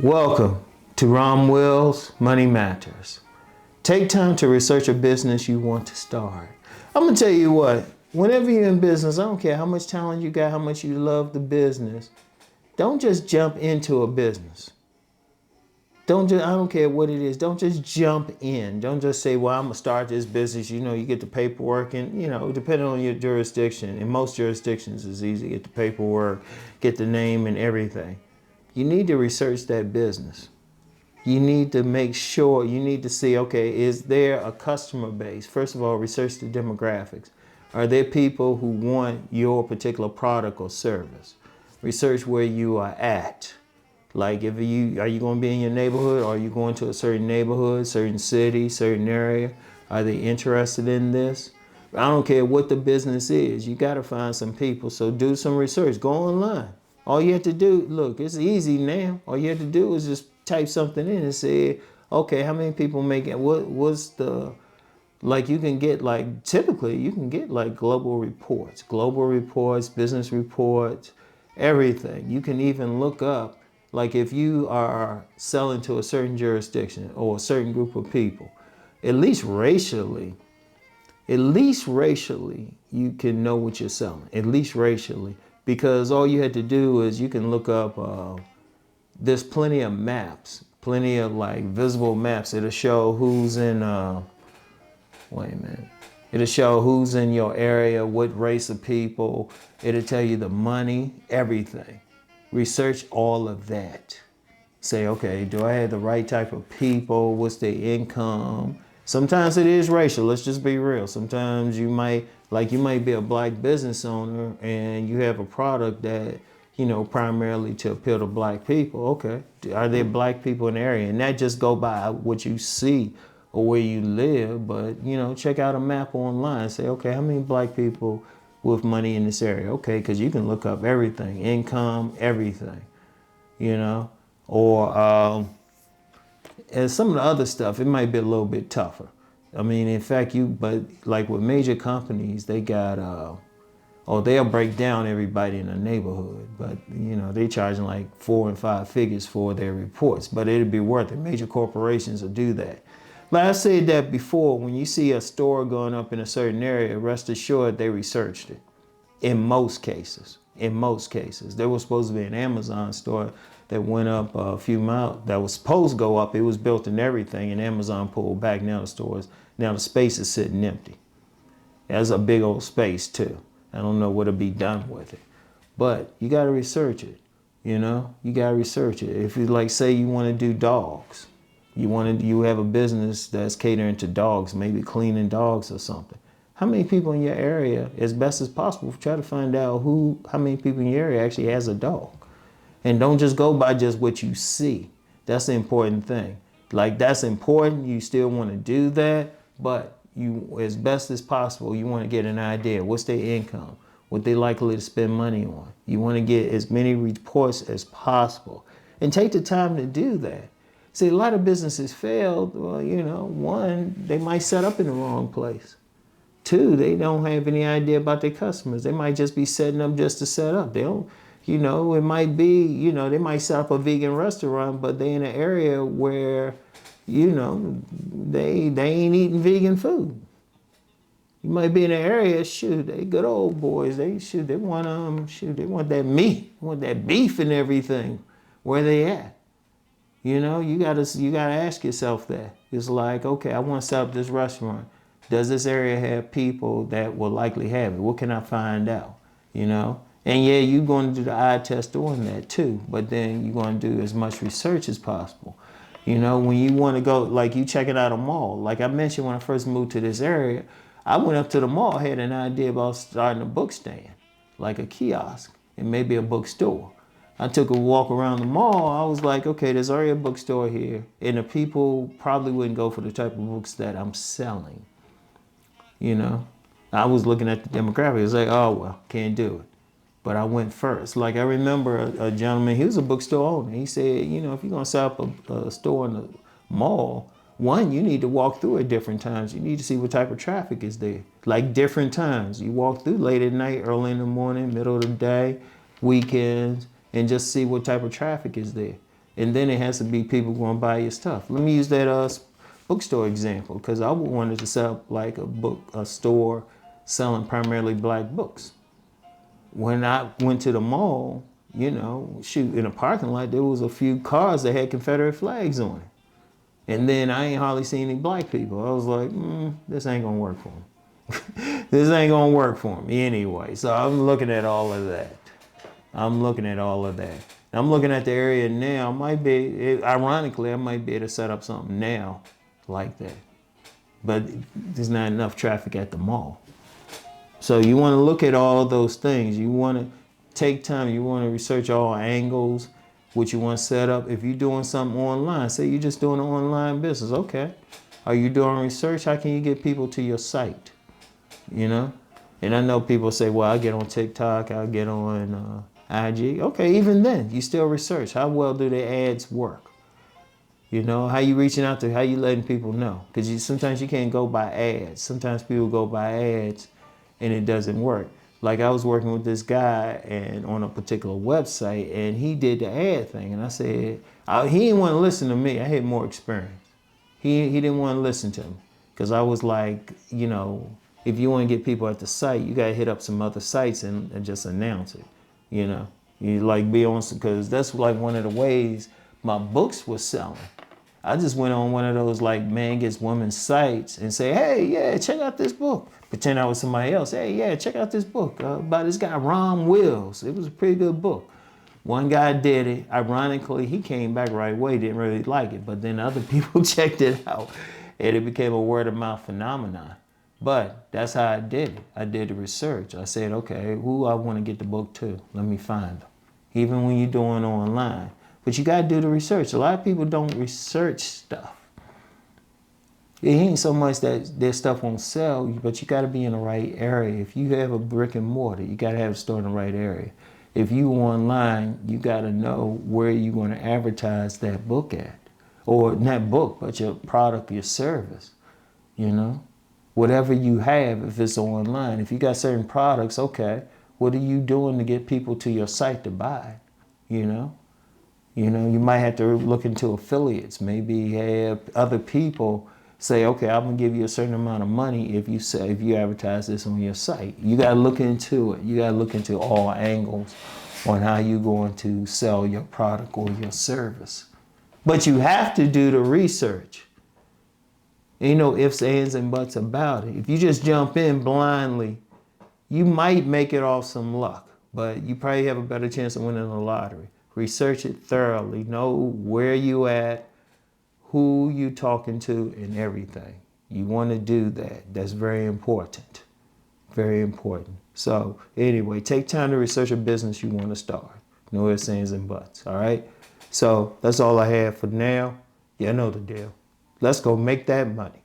Welcome to Rom Wills Money Matters. Take time to research a business you want to start. I'm gonna tell you what, whenever you're in business, I don't care how much talent you got, how much you love the business, don't just jump into a business. I don't care what it is, don't just jump in. Don't just say, well, I'm gonna start this business. You know, you get the paperwork and, depending on your jurisdiction, in most jurisdictions it's easy to get the paperwork, get the name and everything. You need to research that business. You need to make sure, you need to see, okay, is there a customer base? First of all, research the demographics. Are there people who want your particular product or service? Research where you are at. Like are you going to be in your neighborhood? Or are you going to a certain neighborhood, certain city, certain area? Are they interested in this? I don't care what the business is. You got to find some people. So do some research. Go online. All you have to do, look, it's easy now. All you have to do is just type something in and say, okay, how many people make it? What's the, like you can get like, typically you can get like global reports, business reports, everything. You can even look up, like if you are selling to a certain jurisdiction or a certain group of people, at least racially, you can know what you're selling, at least racially. Because all you had to do is you can look up, there's plenty of maps, plenty of like visible maps. It'll show who's in, It'll show who's in your area, what race of people. It'll tell you the money, everything. Research all of that. Say, okay, do I have the right type of people? What's their income? Sometimes it is racial, let's just be real. Sometimes you might be a black business owner and you have a product that, primarily to appeal to black people. Okay, are there black people in the area? And that just go by what you see or where you live, but, check out a map online. Say, okay, how many black people with money in this area? Okay, because you can look up everything, income, everything, or and some of the other stuff, it might be a little bit tougher. I mean, in fact, but like with major companies, they got, they'll break down everybody in the neighborhood, but they charging like 4 and 5 figures for their reports, but it'd be worth it. Major corporations will do that. Like I said that before, when you see a store going up in a certain area, rest assured they researched it. In most cases, there was supposed to be an Amazon store that went up a few miles, that was supposed to go up. It was built and everything, and Amazon pulled back. Now the space is sitting empty. That's a big old space too. I don't know what'll be done with it, but you got to research it. You got to research it. If you say you want to do dogs, you have a business that's catering to dogs, maybe cleaning dogs or something. How many people in your area, as best as possible, try to find out how many people in your area actually has a dog. And don't just go by just what you see. That's the important thing. That's important. You still want to do that, but you, as best as possible, you want to get an idea. What's their income? What they likely to spend money on? You want to get as many reports as possible. And take the time to do that. See, a lot of businesses failed. Well, one, they might set up in the wrong place. 2, they don't have any idea about their customers. They might just be setting up just to set up. They don't, it might be, they might set up a vegan restaurant, but they in an area where, they ain't eating vegan food. You might be in an area, they good old boys. They want that meat, want that beef and everything. Where they at? You gotta ask yourself that. It's like, okay, I want to set up this restaurant. Does this area have people that will likely have it? What can I find out? And yeah, you're going to do the eye test on that too, but then you're going to do as much research as possible. When you want to go, like you checking out a mall, like I mentioned when I first moved to this area, I went up to the mall, had an idea about starting a book stand, like a kiosk and maybe a bookstore. I took a walk around the mall. I was like, okay, there's already a bookstore here, and the people probably wouldn't go for the type of books that I'm selling. I was looking at the demographics. I was like, oh, well, can't do it. But I went first. Like I remember a gentleman, he was a bookstore owner. He said, if you're going to set up a store in the mall, one, you need to walk through at different times. You need to see what type of traffic is there. Like different times. You walk through late at night, early in the morning, middle of the day, weekends, and just see what type of traffic is there. And then it has to be people going to buy your stuff. Let me use that bookstore example, because I wanted to set up like a store selling primarily black books. When I went to the mall, you know, shoot, in a parking lot, there was a few cars that had Confederate flags on it. And then I ain't hardly seen any black people. I was like, this ain't gonna work for me. This ain't gonna work for me anyway. So I'm looking at all of that. I'm looking at the area now. Ironically, I might be able to set up something now like that. But there's not enough traffic at the mall. So you want to look at all those things. You want to take time. You want to research all angles, what you want to set up. If you're doing something online, say you're just doing an online business, okay. Are you doing research? How can you get people to your site? You know? And I know people say, well, I'll get on TikTok, I'll get on IG. Okay, even then, you still research. How well do the ads work? You know, how you reaching out to, how you letting people know? Because sometimes you can't go by ads. Sometimes people go by ads and it doesn't work. Like I was working with this guy and on a particular website, and he did the ad thing. And I said, he didn't want to listen to me. I had more experience. He didn't want to listen to me because I was like, you know, if you want to get people at the site, you got to hit up some other sites and just announce it. You know, you like be on, because that's like one of the ways my books were selling. I just went on one of those like man gets women's sites and say, hey, yeah, check out this book. Pretend I was somebody else. Hey, yeah, check out this book by this guy, Rom Wills. It was a pretty good book. One guy did it. Ironically, he came back right away, didn't really like it. But then other people checked it out and it became a word of mouth phenomenon. But that's how I did it. I did the research. I said, okay, who I want to get the book to? Let me find them. Even when you're doing online. But you got to do the research. A lot of people don't research stuff. It ain't so much that their stuff won't sell, but you got to be in the right area. If you have a brick and mortar, you got to have a store in the right area. If you online, you got to know where you're going to advertise that book at. Or not book, but your product, your service, you know? Whatever you have, if it's online. If you got certain products, okay, what are you doing to get people to your site to buy, you know? You know, you might have to look into affiliates. Maybe have other people say, okay, I'm gonna give you a certain amount of money if you advertise this on your site. You gotta look into it. You gotta look into all angles on how you're going to sell your product or your service. But you have to do the research. Ain't no ifs, ands, and buts about it. If you just jump in blindly, you might make it off some luck, but you probably have a better chance of winning the lottery. Research it thoroughly. Know where you at, who you talking to, and everything. You want to do that. That's very important. Very important. So anyway, take time to research a business you want to start. No ifs, ands, and buts. All right? So that's all I have for now. You know the deal. Let's go make that money.